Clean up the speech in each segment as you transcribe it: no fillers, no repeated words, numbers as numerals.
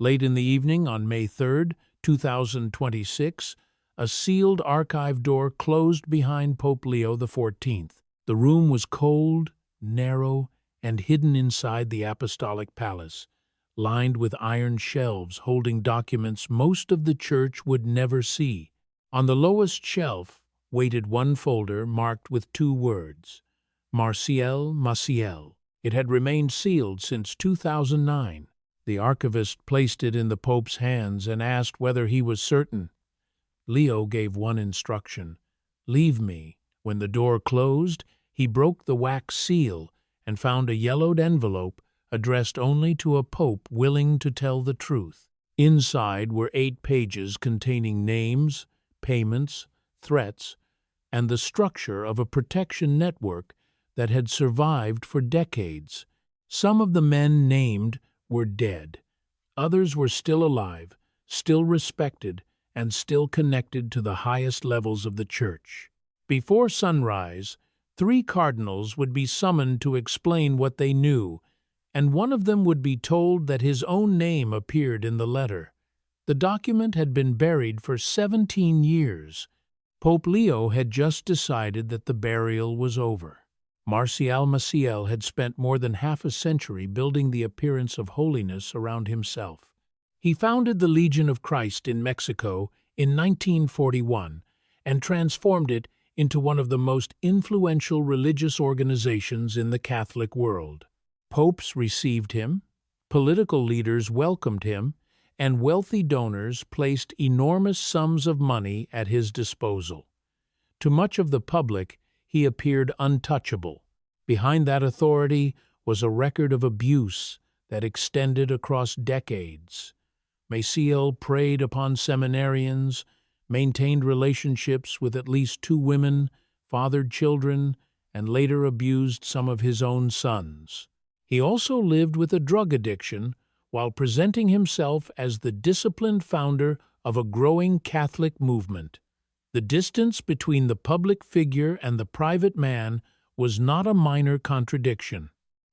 Late in the evening on May 3, 2026, a sealed archive door closed behind Pope Leo XIV. The room was cold, narrow, and hidden inside the Apostolic Palace, lined with iron shelves holding documents most of the Church would never see. On the lowest shelf waited one folder marked with two words, Marcial, Maciel. It had remained sealed since 2009. The archivist placed it in the Pope's hands and asked whether he was certain. Leo gave one instruction, "Leave me." When the door closed, he broke the wax seal and found a yellowed envelope addressed only to a pope willing to tell the truth. Inside were 8 pages containing names, payments, threats, and the structure of a protection network that had survived for decades. Some of the men named were dead. Others were still alive, still respected, and still connected to the highest levels of the Church. Before sunrise, 3 cardinals would be summoned to explain what they knew, and one of them would be told that his own name appeared in the letter. The document had been buried for 17 years. Pope Leo had just decided that the burial was over. Marcial Maciel had spent more than half a century building the appearance of holiness around himself. He founded the Legion of Christ in Mexico in 1941 and transformed it into one of the most influential religious organizations in the Catholic world. Popes received him, political leaders welcomed him, and wealthy donors placed enormous sums of money at his disposal. To much of the public, he appeared untouchable. Behind that authority was a record of abuse that extended across decades. Maciel preyed upon seminarians, maintained relationships with at least 2 women, fathered children, and later abused some of his own sons. He also lived with a drug addiction while presenting himself as the disciplined founder of a growing Catholic movement. The distance between the public figure and the private man was not a minor contradiction.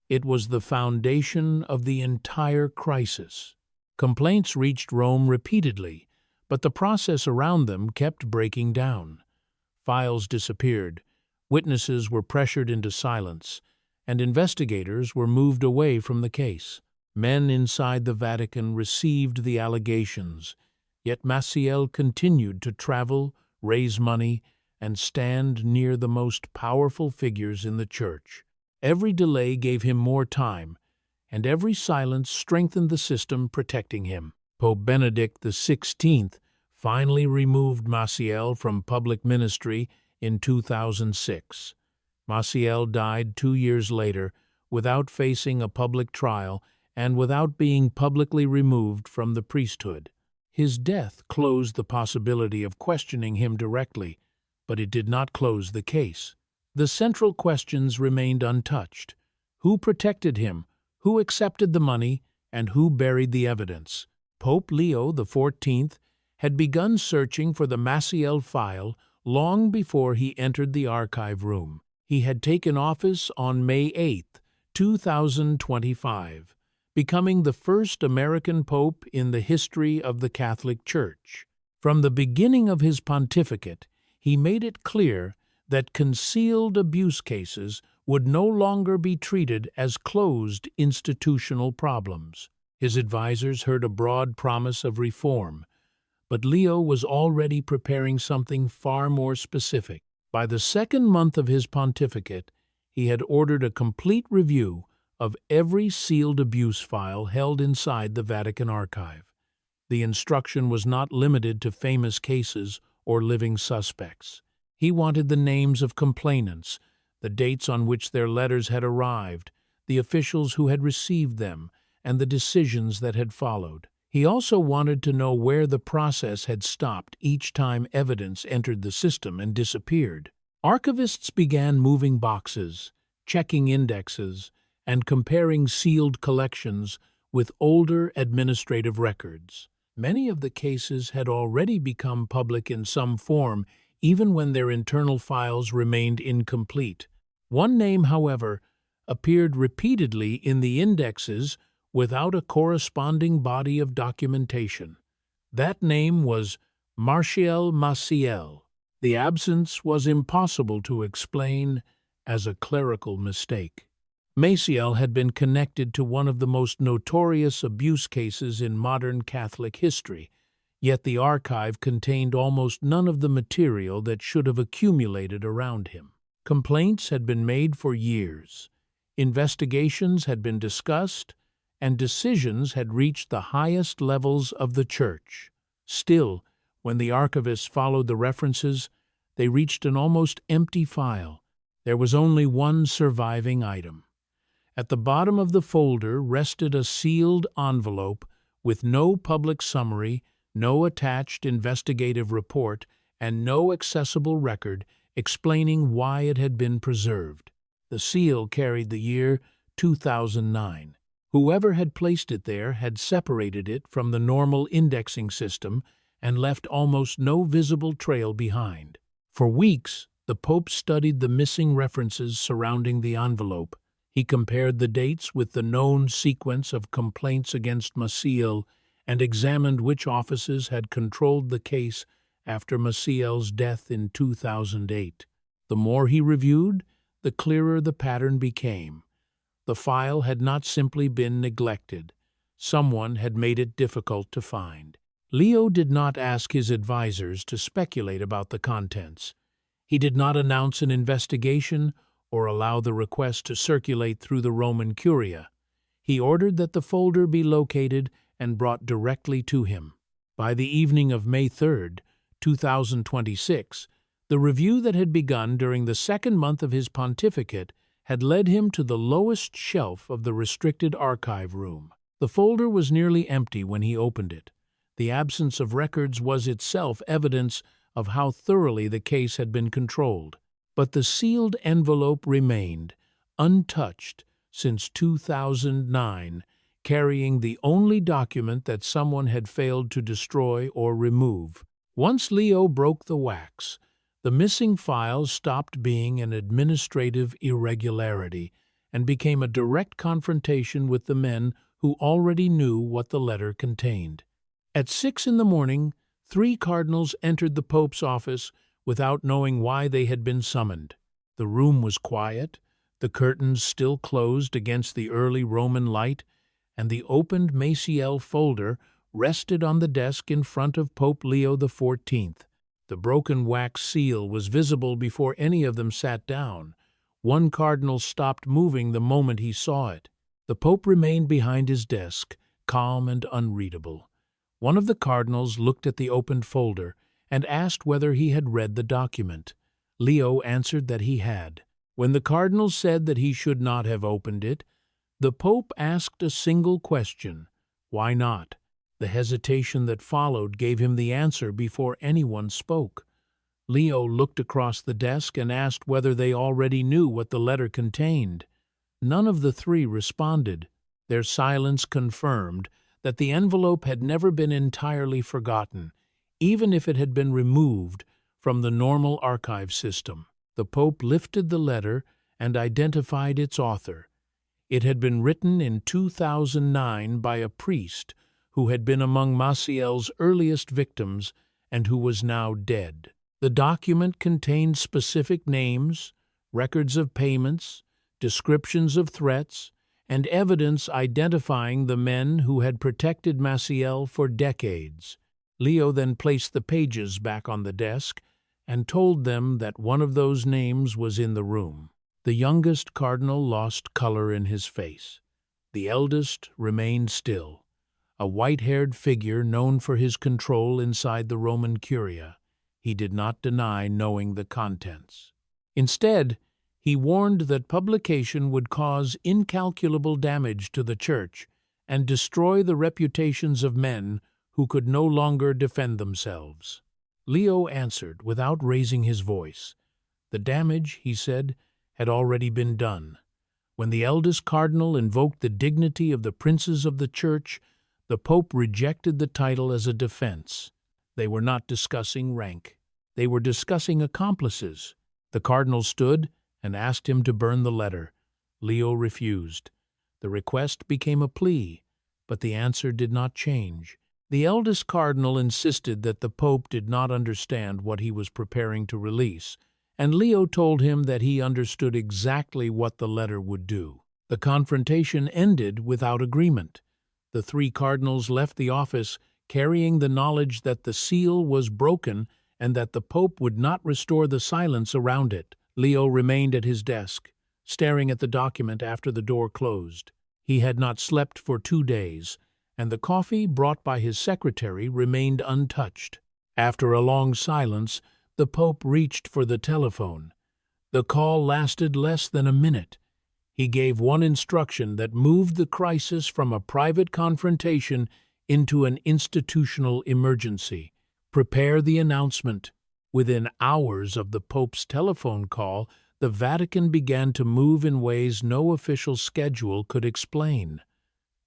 It was the foundation of the entire crisis. Complaints reached Rome repeatedly, but the process around them kept breaking down. Files disappeared, witnesses were pressured into silence, and investigators were moved away from the case. Men inside the Vatican received the allegations, yet Maciel continued to travel, raise money, and stand near the most powerful figures in the Church. Every delay gave him more time, and every silence strengthened the system protecting him. Pope Benedict XVI finally removed Maciel from public ministry in 2006. Maciel died 2 years later without facing a public trial and without being publicly removed from the priesthood. His death closed the possibility of questioning him directly, but it did not close the case. The central questions remained untouched. Who protected him? Who accepted the money? And who buried the evidence? Pope Leo XIV had begun searching for the Maciel file long before he entered the archive room. He had taken office on May 8, 2025. Becoming the first American pope in the history of the Catholic Church. From the beginning of his pontificate, he made it clear that concealed abuse cases would no longer be treated as closed institutional problems. His advisors heard a broad promise of reform, but Leo was already preparing something far more specific. By the 2nd month of his pontificate, he had ordered a complete review of every sealed abuse file held inside the Vatican archive. The instruction was not limited to famous cases or living suspects. He wanted the names of complainants, the dates on which their letters had arrived, the officials who had received them, and the decisions that had followed. He also wanted to know where the process had stopped each time evidence entered the system and disappeared. Archivists began moving boxes, checking indexes, and comparing sealed collections with older administrative records. Many of the cases had already become public in some form, even when their internal files remained incomplete. One name, however, appeared repeatedly in the indexes without a corresponding body of documentation. That name was Marcial Maciel. The absence was impossible to explain as a clerical mistake. Maciel had been connected to one of the most notorious abuse cases in modern Catholic history, yet the archive contained almost none of the material that should have accumulated around him. Complaints had been made for years, investigations had been discussed, and decisions had reached the highest levels of the Church. Still, when the archivists followed the references, they reached an almost empty file. There was only one surviving item. At the bottom of the folder rested a sealed envelope with no public summary, no attached investigative report, and no accessible record explaining why it had been preserved. The seal carried the year 2009. Whoever had placed it there had separated it from the normal indexing system and left almost no visible trail behind. For weeks, the Pope studied the missing references surrounding the envelope. He compared the dates with the known sequence of complaints against Maciel and examined which offices had controlled the case after Maciel's death in 2008. The more he reviewed, the clearer the pattern became. The file had not simply been neglected. Someone had made it difficult to find. Leo did not ask his advisors to speculate about the contents. He did not announce an investigation or allow the request to circulate through the Roman Curia. He ordered that the folder be located and brought directly to him. By the evening of May 3, 2026, the review that had begun during the second month of his pontificate had led him to the lowest shelf of the restricted archive room. The folder was nearly empty when he opened it. The absence of records was itself evidence of how thoroughly the case had been controlled. But the sealed envelope remained, untouched since 2009, carrying the only document that someone had failed to destroy or remove. Once Leo broke the wax, the missing file stopped being an administrative irregularity and became a direct confrontation with the men who already knew what the letter contained. At 6 in the morning, 3 cardinals entered the Pope's office without knowing why they had been summoned. The room was quiet, the curtains still closed against the early Roman light, and the opened Maciel folder rested on the desk in front of Pope Leo XIV. The broken wax seal was visible before any of them sat down. One cardinal stopped moving the moment he saw it. The Pope remained behind his desk, calm and unreadable. One of the cardinals looked at the opened folder and asked whether he had read the document. Leo answered that he had. When the cardinal said that he should not have opened it, the Pope asked a single question: why not? The hesitation that followed gave him the answer before anyone spoke. Leo looked across the desk and asked whether they already knew what the letter contained. None of the 3 responded. Their silence confirmed that the envelope had never been entirely forgotten, even if it had been removed from the normal archive system. The Pope lifted the letter and identified its author. It had been written in 2009 by a priest who had been among Maciel's earliest victims and who was now dead. The document contained specific names, records of payments, descriptions of threats, and evidence identifying the men who had protected Maciel for decades. Leo then placed the pages back on the desk and told them that one of those names was in the room. The youngest cardinal lost color in his face. The eldest remained still, a white-haired figure known for his control inside the Roman Curia. He did not deny knowing the contents. Instead, he warned that publication would cause incalculable damage to the Church and destroy the reputations of men who could no longer defend themselves. Leo answered without raising his voice. The damage, he said, had already been done. When the eldest cardinal invoked the dignity of the princes of the Church, the Pope rejected the title as a defense. They were not discussing rank. They were discussing accomplices. The cardinal stood and asked him to burn the letter. Leo refused. The request became a plea. but the answer did not change. The eldest cardinal insisted that the Pope did not understand what he was preparing to release, and Leo told him that he understood exactly what the letter would do. The confrontation ended without agreement. The three cardinals left the office carrying the knowledge that the seal was broken and that the Pope would not restore the silence around it. Leo remained at his desk, staring at the document after the door closed. He had not slept for 2 days, and the coffee brought by his secretary remained untouched. After a long silence, the Pope reached for the telephone. The call lasted less than a minute. He gave one instruction that moved the crisis from a private confrontation into an institutional emergency. Prepare the announcement. Within hours of the Pope's telephone call, the Vatican began to move in ways no official schedule could explain.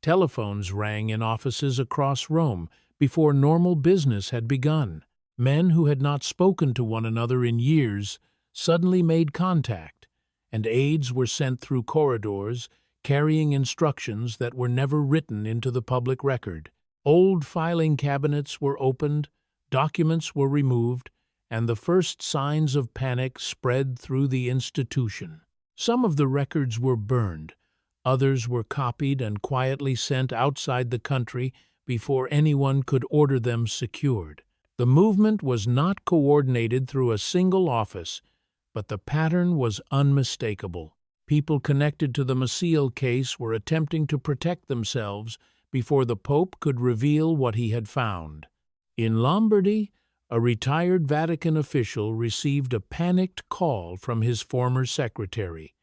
Telephones rang in offices across Rome before normal business had begun. Men who had not spoken to one another in years suddenly made contact, and aides were sent through corridors carrying instructions that were never written into the public record. Old filing cabinets were opened, documents were removed, and the first signs of panic spread through the institution. Some of the records were burned, others were copied and quietly sent outside the country before anyone could order them secured. The movement was not coordinated through a single office, but the pattern was unmistakable. People connected to the Maciel case were attempting to protect themselves before the Pope could reveal what he had found. In Lombardy, a retired Vatican official received a panicked call from his former secretary.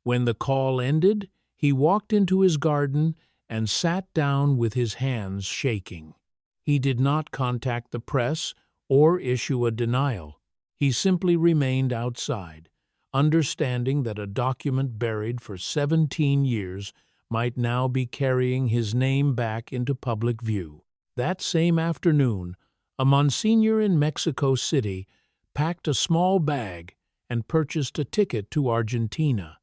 When the call ended, he walked into his garden and sat down with his hands shaking. He did not contact the press or issue a denial. He simply remained outside, understanding that a document buried for 17 years might now be carrying his name back into public view. That same afternoon, a Monsignor in Mexico City packed a small bag and purchased a ticket to Argentina.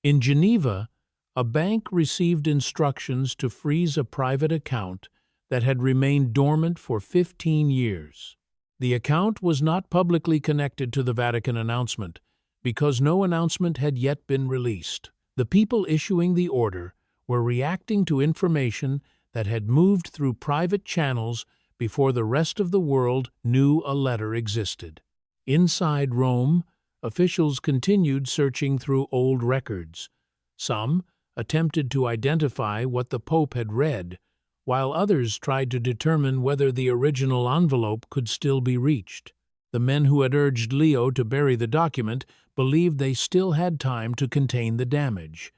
In Geneva, a bank received instructions to freeze a private account that had remained dormant for 15 years. The account was not publicly connected to the Vatican announcement because no announcement had yet been released. The people issuing the order were reacting to information that had moved through private channels before the rest of the world knew a letter existed. Inside Rome, officials continued searching through old records. Some attempted to identify what the Pope had read, while others tried to determine whether the original envelope could still be reached. The men who had urged Leo to bury the document believed they still had time to contain the damage.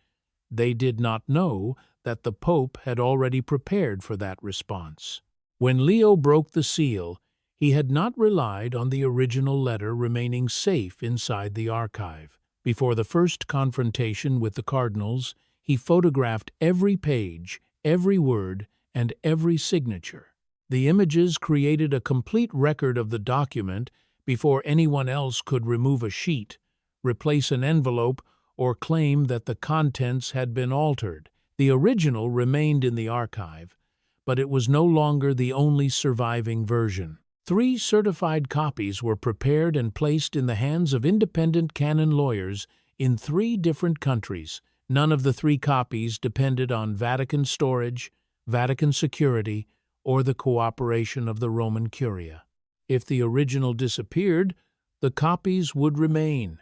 They did not know that the Pope had already prepared for that response. When Leo broke the seal, he had not relied on the original letter remaining safe inside the archive. Before the first confrontation with the cardinals, he photographed every page, every word, and every signature. The images created a complete record of the document before anyone else could remove a sheet, replace an envelope, or claim that the contents had been altered. The original remained in the archive, but it was no longer the only surviving version. 3 certified copies were prepared and placed in the hands of independent canon lawyers in 3 different countries. None of the 3 copies depended on Vatican storage, Vatican security, or the cooperation of the Roman Curia. If the original disappeared, the copies would remain.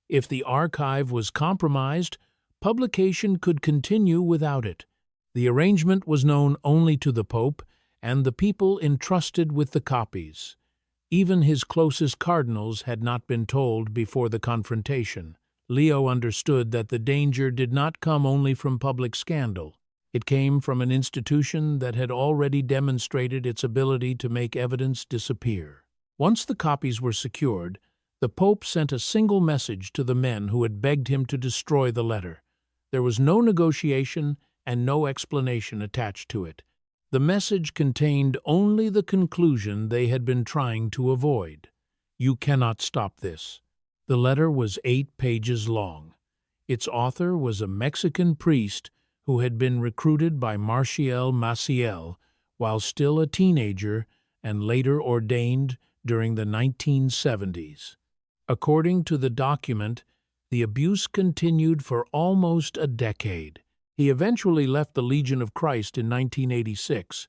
If the archive was compromised, publication could continue without it. The arrangement was known only to the Pope and the people entrusted with the copies. Even his closest cardinals had not been told before the confrontation. Leo understood that the danger did not come only from public scandal. It came from an institution that had already demonstrated its ability to make evidence disappear. Once the copies were secured, the Pope sent a single message to the men who had begged him to destroy the letter. There was no negotiation and no explanation attached to it. The message contained only the conclusion they had been trying to avoid. You cannot stop this. The letter was 8 pages long. Its author was a Mexican priest who had been recruited by Marcial Maciel while still a teenager and later ordained during the 1970s. According to the document, the abuse continued for almost a decade. He eventually left the Legion of Christ in 1986,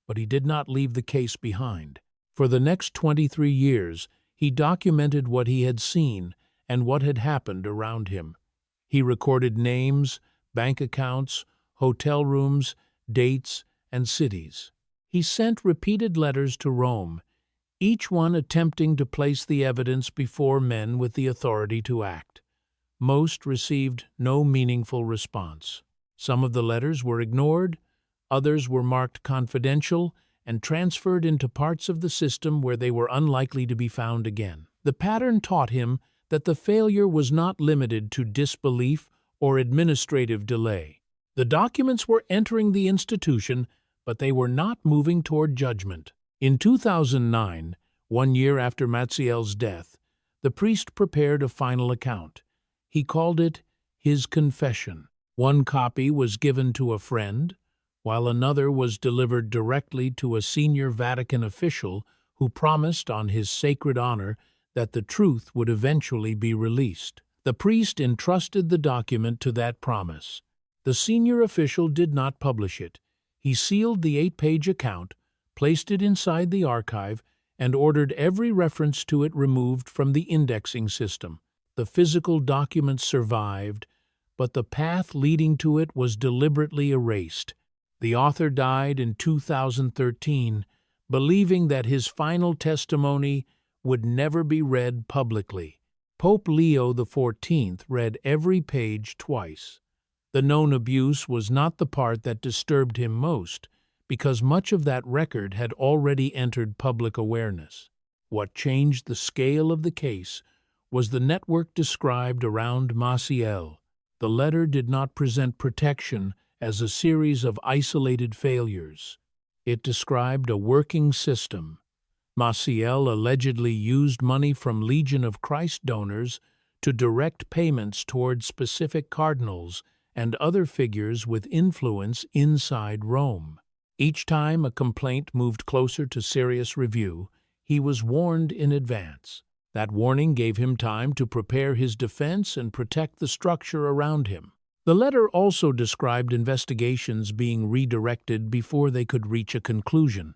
but he did not leave the case behind. For the next 23 years, he documented what he had seen and what had happened around him. He recorded names, bank accounts, hotel rooms, dates, and cities. He sent repeated letters to Rome, each one attempting to place the evidence before men with the authority to act. Most received no meaningful response. Some of the letters were ignored, others were marked confidential and transferred into parts of the system where they were unlikely to be found again. The pattern taught him that the failure was not limited to disbelief or administrative delay. The documents were entering the institution, but they were not moving toward judgment. In 2009, 1 year after Maciel's death, the priest prepared a final account. He called it his confession. One copy was given to a friend, while another was delivered directly to a senior Vatican official who promised on his sacred honor that the truth would eventually be released. The priest entrusted the document to that promise. The senior official did not publish it. He sealed the 8-page account, placed it inside the archive, and ordered every reference to it removed from the indexing system. The physical document survived, but the path leading to it was deliberately erased. The author died in 2013, believing that his final testimony would never be read publicly. Pope Leo XIV read every page twice. The known abuse was not the part that disturbed him most, because much of that record had already entered public awareness. What changed the scale of the case was the network described around Maciel. The letter did not present protection as a series of isolated failures. It described a working system. Maciel allegedly used money from Legion of Christ donors to direct payments toward specific cardinals and other figures with influence inside Rome. Each time a complaint moved closer to serious review, he was warned in advance. That warning gave him time to prepare his defense and protect the structure around him. The letter also described investigations being redirected before they could reach a conclusion.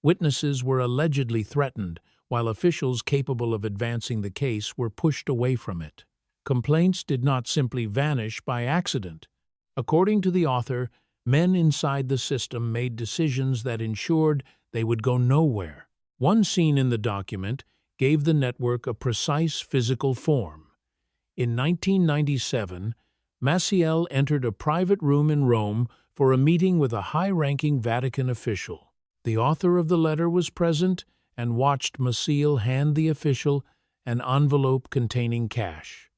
Witnesses were allegedly threatened, while officials capable of advancing the case were pushed away from it. Complaints did not simply vanish by accident. According to the author, men inside the system made decisions that ensured they would go nowhere. One scene in the document gave the network a precise physical form. In 1997, Maciel entered a private room in Rome for a meeting with a high-ranking Vatican official. The author of the letter was present and watched Maciel hand the official an envelope containing cash.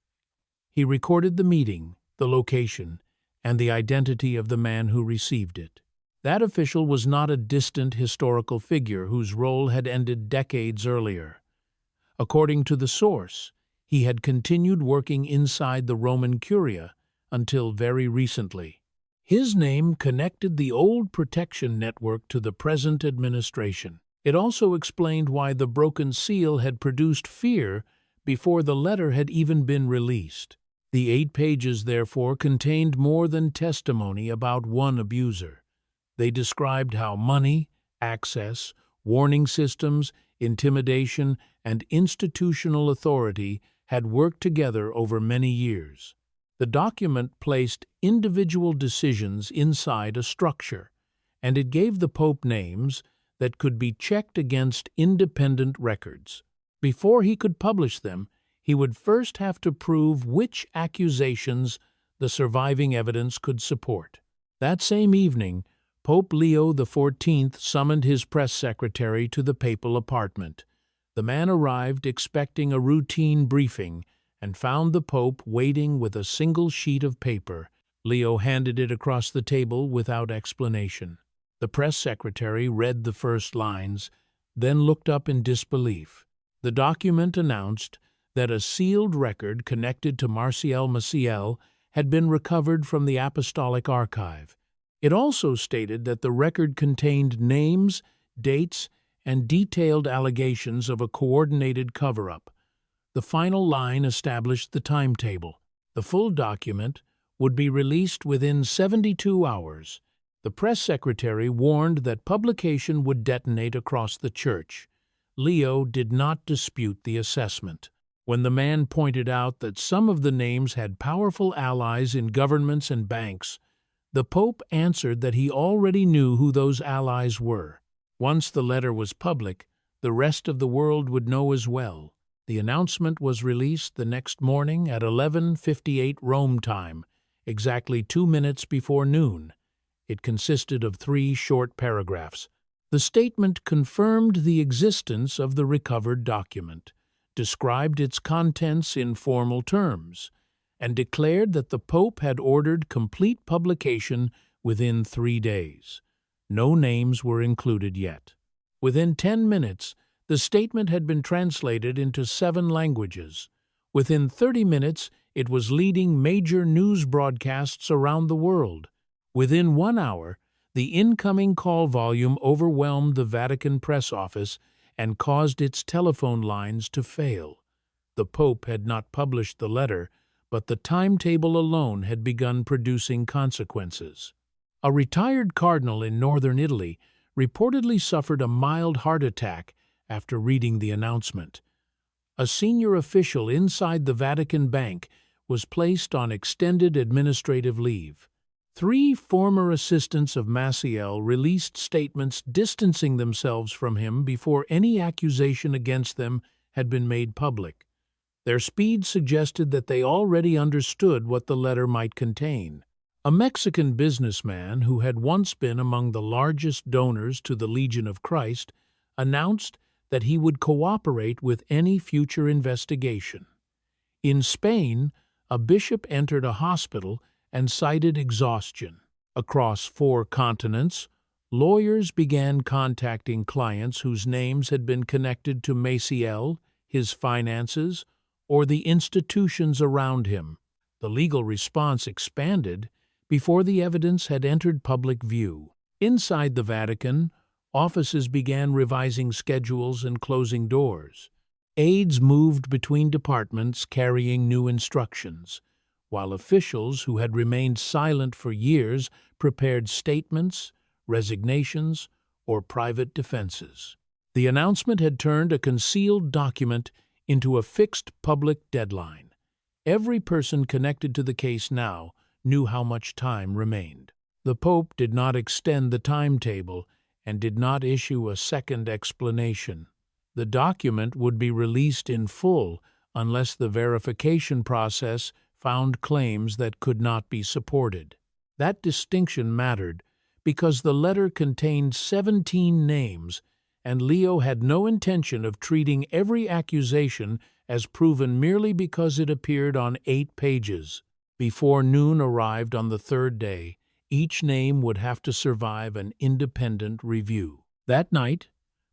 He recorded the meeting, the location, and the identity of the man who received it. That official was not a distant historical figure whose role had ended decades earlier. According to the source, he had continued working inside the Roman Curia until very recently. His name connected the old protection network to the present administration. It also explained why the broken seal had produced fear before the letter had even been released. The 8 pages, therefore, contained more than testimony about one abuser. They described how money, access, warning systems, intimidation, and institutional authority had worked together over many years. The document placed individual decisions inside a structure, and it gave the Pope names that could be checked against independent records. Before he could publish them, he would first have to prove which accusations the surviving evidence could support. That same evening, Pope Leo XIV summoned his press secretary to the papal apartment. The man arrived expecting a routine briefing and found the Pope waiting with a single sheet of paper. Leo handed it across the table without explanation. The press secretary read the first lines, then looked up in disbelief. The document announced that a sealed record connected to Marcial Maciel had been recovered from the Apostolic Archive. It also stated that the record contained names, dates, and detailed allegations of a coordinated cover-up. The final line established the timetable. The full document would be released within 72 hours. The press secretary warned that publication would detonate across the church. Leo did not dispute the assessment. When the man pointed out that some of the names had powerful allies in governments and banks, the Pope answered that he already knew who those allies were. Once the letter was public, the rest of the world would know as well. The announcement was released the next morning at 11:58 Rome time, exactly 2 minutes before noon. It consisted of 3 short paragraphs. The statement confirmed the existence of the recovered document, described its contents in formal terms, and declared that the Pope had ordered complete publication within 3 days. No names were included yet. Within 10 minutes, the statement had been translated into 7 languages. Within 30 minutes, it was leading major news broadcasts around the world. Within 1 hour, the incoming call volume overwhelmed the Vatican press office and caused its telephone lines to fail. The Pope had not published the letter, but the timetable alone had begun producing consequences. A retired cardinal in northern Italy reportedly suffered a mild heart attack after reading the announcement. A senior official inside the Vatican Bank was placed on extended administrative leave. 3 former assistants of Maciel released statements distancing themselves from him before any accusation against them had been made public. Their speed suggested that they already understood what the letter might contain. A Mexican businessman who had once been among the largest donors to the Legion of Christ announced that he would cooperate with any future investigation. In Spain, a bishop entered a hospital and cited exhaustion. Across 4 continents, lawyers began contacting clients whose names had been connected to Maciel, his finances, or the institutions around him. The legal response expanded before the evidence had entered public view. Inside the Vatican, offices began revising schedules and closing doors. Aides moved between departments carrying new instructions, while officials who had remained silent for years prepared statements, resignations, or private defenses. The announcement had turned a concealed document into a fixed public deadline. Every person connected to the case now knew how much time remained. The Pope did not extend the timetable and did not issue a second explanation. The document would be released in full unless the verification process found claims that could not be supported. That distinction mattered because the letter contained 17 names, and Leo had no intention of treating every accusation as proven merely because it appeared on 8 pages. Before noon arrived on the 3rd day, each name would have to survive an independent review. That night,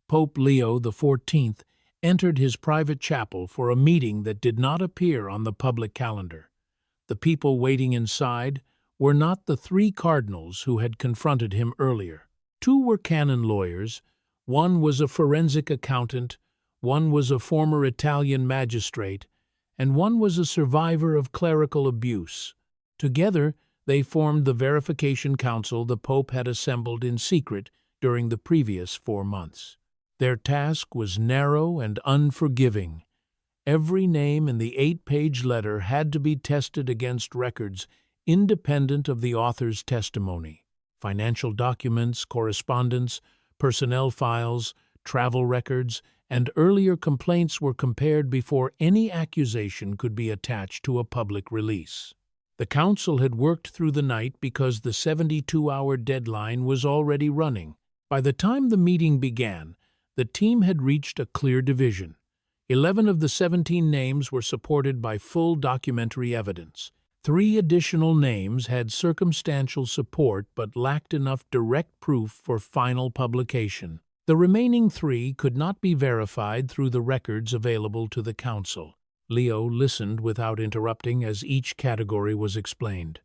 Pope Leo XIV entered his private chapel for a meeting that did not appear on the public calendar. The people waiting inside were not the 3 cardinals who had confronted him earlier. 2 were canon lawyers, 1 was a forensic accountant, 1 was a former Italian magistrate, and 1 was a survivor of clerical abuse. Together, they formed the verification council the Pope had assembled in secret during the previous 4 months. Their task was narrow and unforgiving. Every name in the 8-page letter had to be tested against records independent of the author's testimony. Financial documents, correspondence, personnel files, travel records, and earlier complaints were compared before any accusation could be attached to a public release. The council had worked through the night because the 72-hour deadline was already running. By the time the meeting began, the team had reached a clear division. 11 of the 17 names were supported by full documentary evidence. 3 additional names had circumstantial support but lacked enough direct proof for final publication. The remaining 3 could not be verified through the records available to the council. Leo listened without interrupting as each category was explained.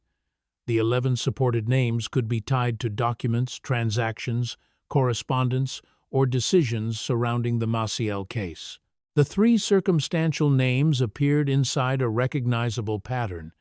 The 11 supported names could be tied to documents, transactions, correspondence, or decisions surrounding the Maciel case. The 3 circumstantial names appeared inside a recognizable pattern,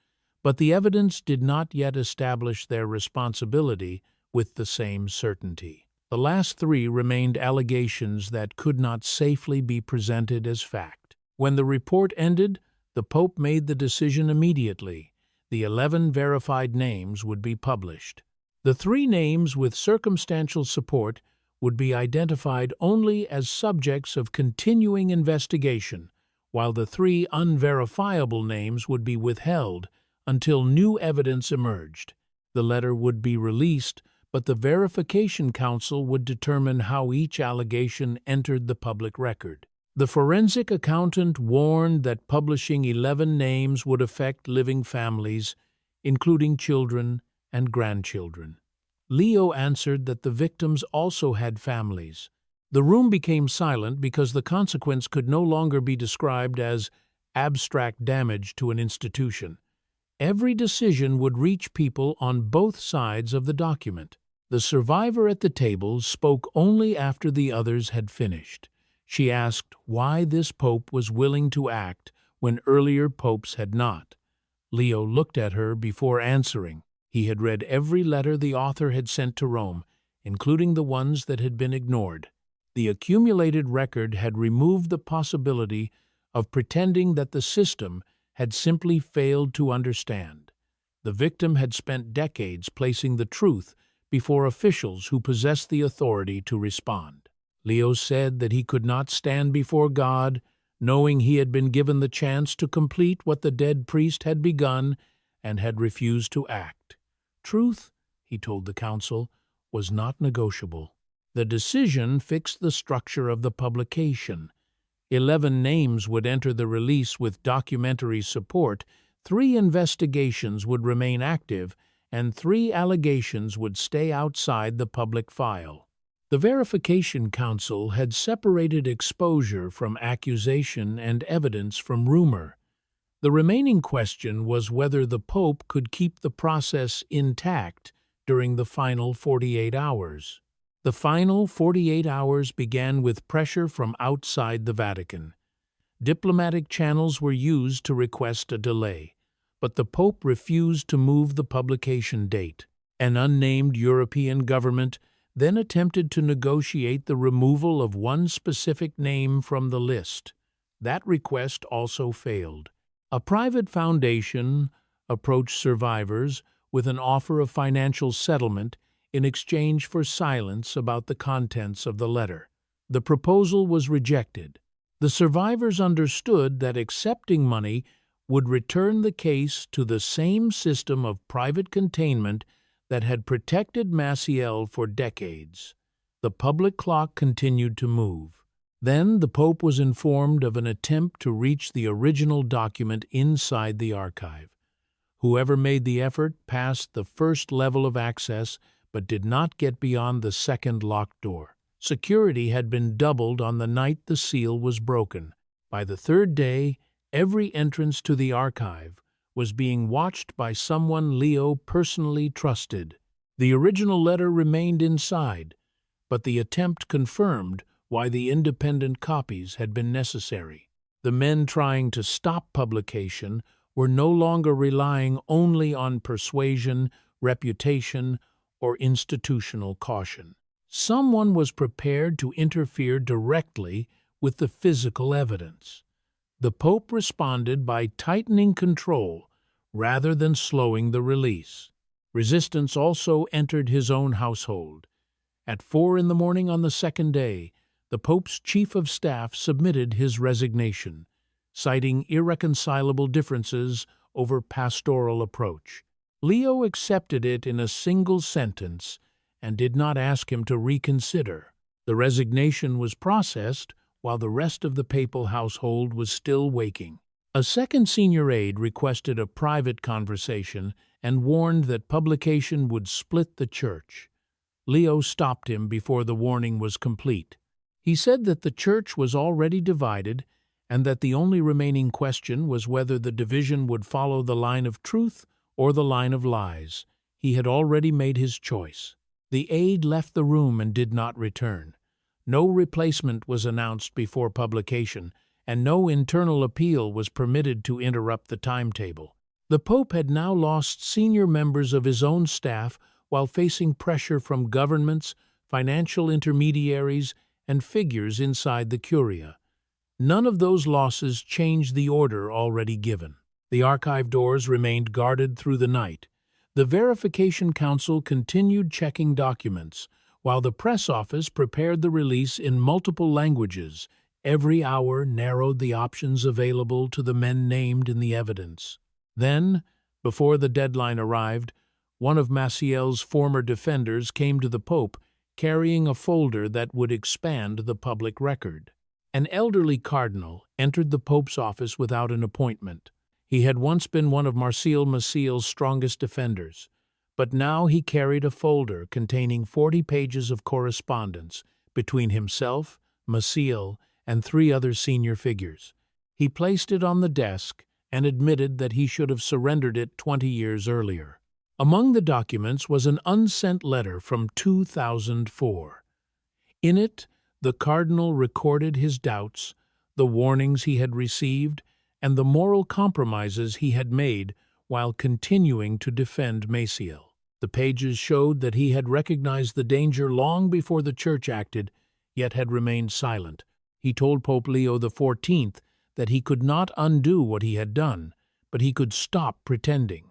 but the evidence did not yet establish their responsibility with the same certainty. The last 3 remained allegations that could not safely be presented as fact. When the report ended, the Pope made the decision immediately. The 11 verified names would be published. The 3 names with circumstantial support would be identified only as subjects of continuing investigation, while the 3 unverifiable names would be withheld until new evidence emerged. The letter would be released, but the Verification Council would determine how each allegation entered the public record. The forensic accountant warned that publishing 11 names would affect living families, including children and grandchildren. Leo answered that the victims also had families. The room became silent because the consequence could no longer be described as abstract damage to an institution. Every decision would reach people on both sides of the document. The survivor at the table spoke only after the others had finished. She asked why this pope was willing to act when earlier popes had not. Leo looked at her before answering. He had read every letter the author had sent to Rome, including the ones that had been ignored. The accumulated record had removed the possibility of pretending that the system had simply failed to understand. The victim had spent decades placing the truth before officials who possessed the authority to respond. Leo said that he could not stand before God, knowing he had been given the chance to complete what the dead priest had begun and had refused to act. Truth, he told the council, was not negotiable. The decision fixed the structure of the publication. 11 names would enter the release with documentary support, 3 investigations would remain active, and 3 allegations would stay outside the public file. The Verification Council had separated exposure from accusation and evidence from rumor. The remaining question was whether the Pope could keep the process intact during the final 48 hours. The final 48 hours began with pressure from outside the Vatican. Diplomatic channels were used to request a delay, but the Pope refused to move the publication date. An unnamed European government then attempted to negotiate the removal of one specific name from the list. That request also failed. A private foundation approached survivors with an offer of financial settlement in exchange for silence about the contents of the letter. The proposal was rejected. The survivors understood that accepting money would return the case to the same system of private containment that had protected Maciel for decades. The public clock continued to move. Then the Pope was informed of an attempt to reach the original document inside the archive. Whoever made the effort passed the first level of access but did not get beyond the second locked door. Security had been doubled on the night the seal was broken. By the 3rd day, every entrance to the archive was being watched by someone Leo personally trusted. The original letter remained inside, but the attempt confirmed why the independent copies had been necessary. The men trying to stop publication were no longer relying only on persuasion, reputation, or institutional caution. Someone was prepared to interfere directly with the physical evidence. The Pope responded by tightening control rather than slowing the release. Resistance also entered his own household. At 4 in the morning on the 2nd day, the Pope's chief of staff submitted his resignation, citing irreconcilable differences over pastoral approach. Leo accepted it in a single sentence and did not ask him to reconsider. The resignation was processed while the rest of the papal household was still waking. A second senior aide requested a private conversation and warned that publication would split the church. Leo stopped him before the warning was complete. He said that the church was already divided and that the only remaining question was whether the division would follow the line of truth or the line of lies. He had already made his choice. The aide left the room and did not return. No replacement was announced before publication, and no internal appeal was permitted to interrupt the timetable. The Pope had now lost senior members of his own staff while facing pressure from governments, financial intermediaries, and figures inside the Curia. None of those losses changed the order already given. The archive doors remained guarded through the night. The Verification Council continued checking documents, while the press office prepared the release in multiple languages. Every hour narrowed the options available to the men named in the evidence. Then, before the deadline arrived, one of Maciel's former defenders came to the Pope carrying a folder that would expand the public record. An elderly cardinal entered the Pope's office without an appointment. He had once been one of Maciel's strongest defenders, but now he carried a folder containing 40 pages of correspondence between himself, Maciel, and 3 other senior figures. He placed it on the desk and admitted that he should have surrendered it 20 years earlier. Among the documents was an unsent letter from 2004. In it, the cardinal recorded his doubts, the warnings he had received, and the moral compromises he had made while continuing to defend Maciel. The pages showed that he had recognized the danger long before the Church acted, yet had remained silent. He told Pope Leo XIV that he could not undo what he had done, but he could stop pretending.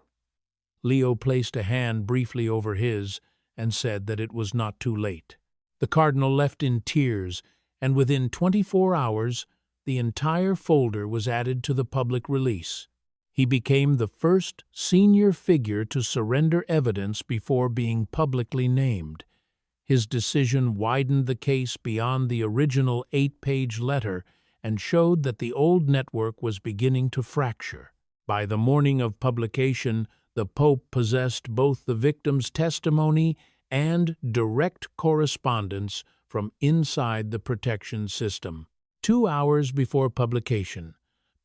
Leo placed a hand briefly over his and said that it was not too late. The cardinal left in tears, and within 24 hours, the entire folder was added to the public release. He became the first senior figure to surrender evidence before being publicly named. His decision widened the case beyond the original 8-page letter and showed that the old network was beginning to fracture. By the morning of publication, the Pope possessed both the victim's testimony and direct correspondence from inside the protection system. 2 hours before publication,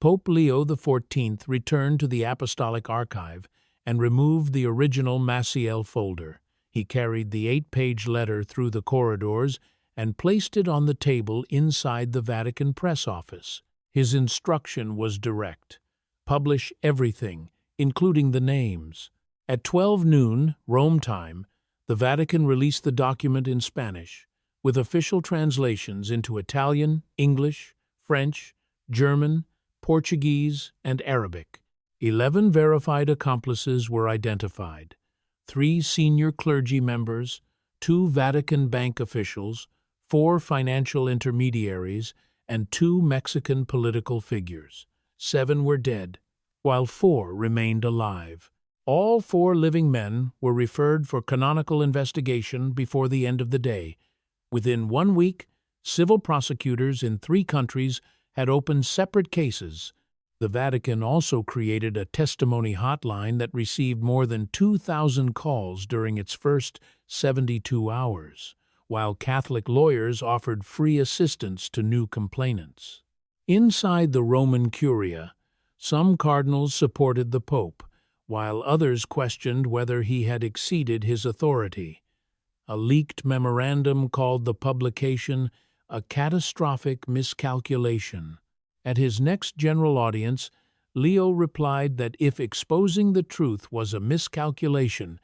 Pope Leo XIV returned to the Apostolic Archive and removed the original Maciel folder. He carried the 8-page letter through the corridors and placed it on the table inside the Vatican press office. His instruction was direct: publish everything, including the names. At 12 noon, Rome time, the Vatican released the document in Spanish, with official translations into Italian, English, French, German, Portuguese, and Arabic. 11 verified accomplices were identified: 3 senior clergy members, 2 Vatican bank officials, 4 financial intermediaries, and 2 Mexican political figures. 7 were dead, while 4 remained alive. All 4 living men were referred for canonical investigation before the end of the day. Within 1 week, civil prosecutors in 3 countries had opened separate cases. The Vatican also created a testimony hotline that received more than 2,000 calls during its first 72 hours, while Catholic lawyers offered free assistance to new complainants. Inside the Roman Curia, some cardinals supported the Pope, while others questioned whether he had exceeded his authority. A leaked memorandum called the publication a catastrophic miscalculation. At his next general audience, Leo replied that if exposing the truth was a miscalculation,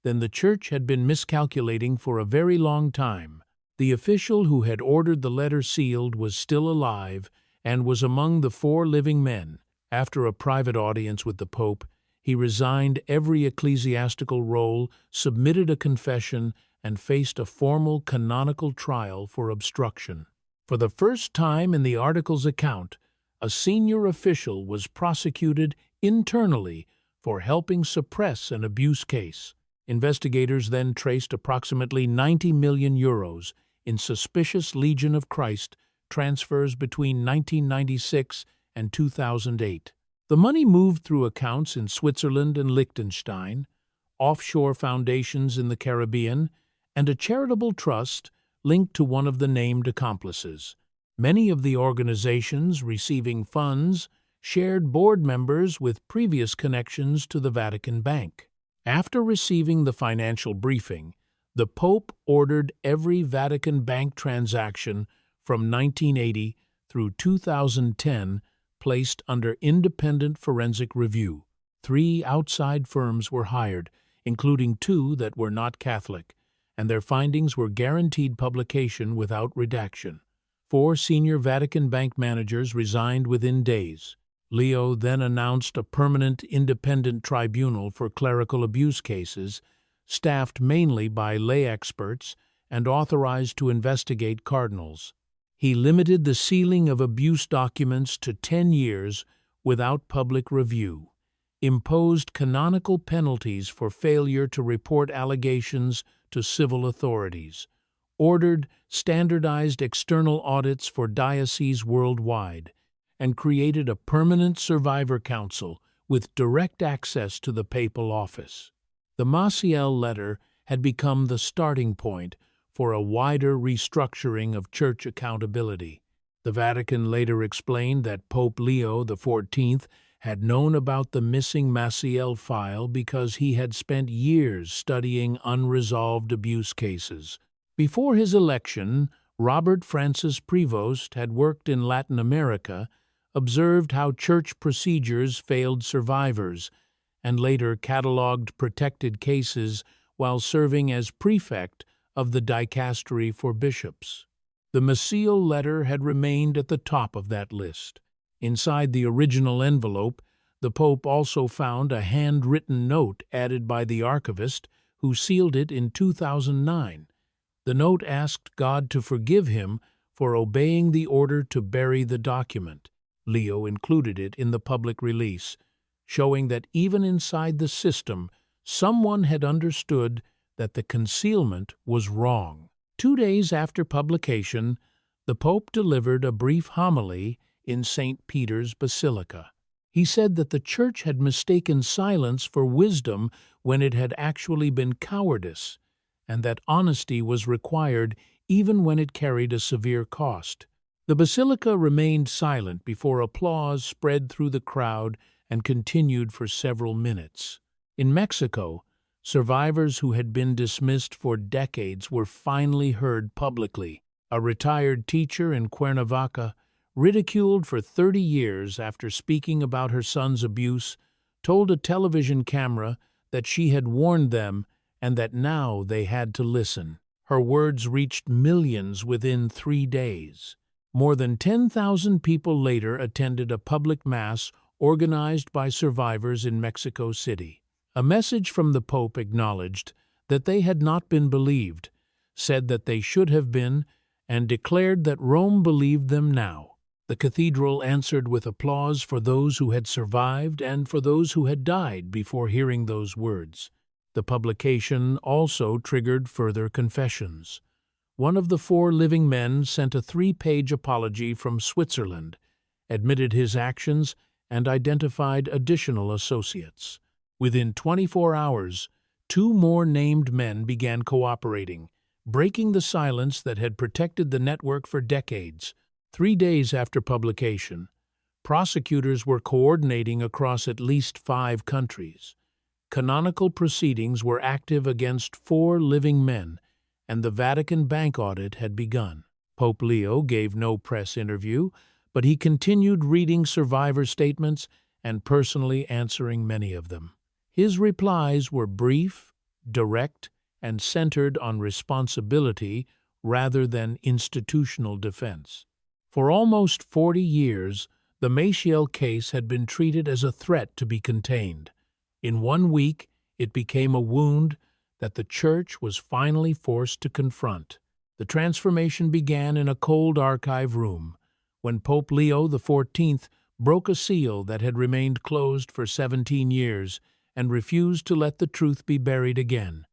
then the Church had been miscalculating for a very long time. The official who had ordered the letter sealed was still alive and was among the 4 living men. After a private audience with the Pope, he resigned every ecclesiastical role, submitted a confession, and faced a formal canonical trial for obstruction. For the first time in the article's account, a senior official was prosecuted internally for helping suppress an abuse case. Investigators then traced approximately 90 million euros in suspicious Legion of Christ transfers between 1996 and 2008. The money moved through accounts in Switzerland and Liechtenstein, offshore foundations in the Caribbean, and a charitable trust linked to one of the named accomplices. Many of the organizations receiving funds shared board members with previous connections to the Vatican Bank. After receiving the financial briefing, the Pope ordered every Vatican Bank transaction from 1980 through 2010 placed under independent forensic review. 3 outside firms were hired, including 2 that were not Catholic, and their findings were guaranteed publication without redaction. 4 senior Vatican Bank managers resigned within days. Leo then announced a permanent independent tribunal for clerical abuse cases, staffed mainly by lay experts and authorized to investigate cardinals. He limited the sealing of abuse documents to 10 years without public review, imposed canonical penalties for failure to report allegations to civil authorities, ordered standardized external audits for dioceses worldwide, and created a permanent survivor council with direct access to the papal office. The Maciel letter had become the starting point for a wider restructuring of church accountability. The Vatican later explained that Pope Leo XIV had known about the missing Maciel file because he had spent years studying unresolved abuse cases. Before his election, Robert Francis Prevost had worked in Latin America, observed how church procedures failed survivors, and later catalogued protected cases while serving as prefect of the dicastery for bishops. The Maciel letter had remained at the top of that list. Inside the original envelope, the Pope also found a handwritten note added by the archivist, who sealed it in 2009. The note asked God to forgive him for obeying the order to bury the document. Leo included it in the public release, showing that even inside the system, someone had understood that the concealment was wrong. 2 days after publication, the Pope delivered a brief homily in St. Peter's Basilica. He said that the Church had mistaken silence for wisdom when it had actually been cowardice, and that honesty was required even when it carried a severe cost. The Basilica remained silent before applause spread through the crowd and continued for several minutes. In Mexico, survivors who had been dismissed for decades were finally heard publicly. A retired teacher in Cuernavaca, ridiculed for 30 years after speaking about her son's abuse, told a television camera that she had warned them and that now they had to listen. Her words reached millions within 3 days. More than 10,000 people later attended a public mass organized by survivors in Mexico City. A message from the Pope acknowledged that they had not been believed, said that they should have been, and declared that Rome believed them now. The cathedral answered with applause for those who had survived and for those who had died before hearing those words. The publication also triggered further confessions. One of the 4 living men sent a 3-page apology from Switzerland, admitted his actions, and identified additional associates. Within 24 hours, 2 more named men began cooperating, breaking the silence that had protected the network for decades. 3 days after publication, prosecutors were coordinating across at least 5 countries. Canonical proceedings were active against 4 living men, and the Vatican Bank audit had begun. Pope Leo gave no press interview, but he continued reading survivor statements and personally answering many of them. His replies were brief, direct, and centered on responsibility rather than institutional defense. For almost 40 years, the Maciel case had been treated as a threat to be contained. In 1 week, it became a wound that the Church was finally forced to confront. The transformation began in a cold archive room, when Pope Leo XIV broke a seal that had remained closed for 17 years and refused to let the truth be buried again.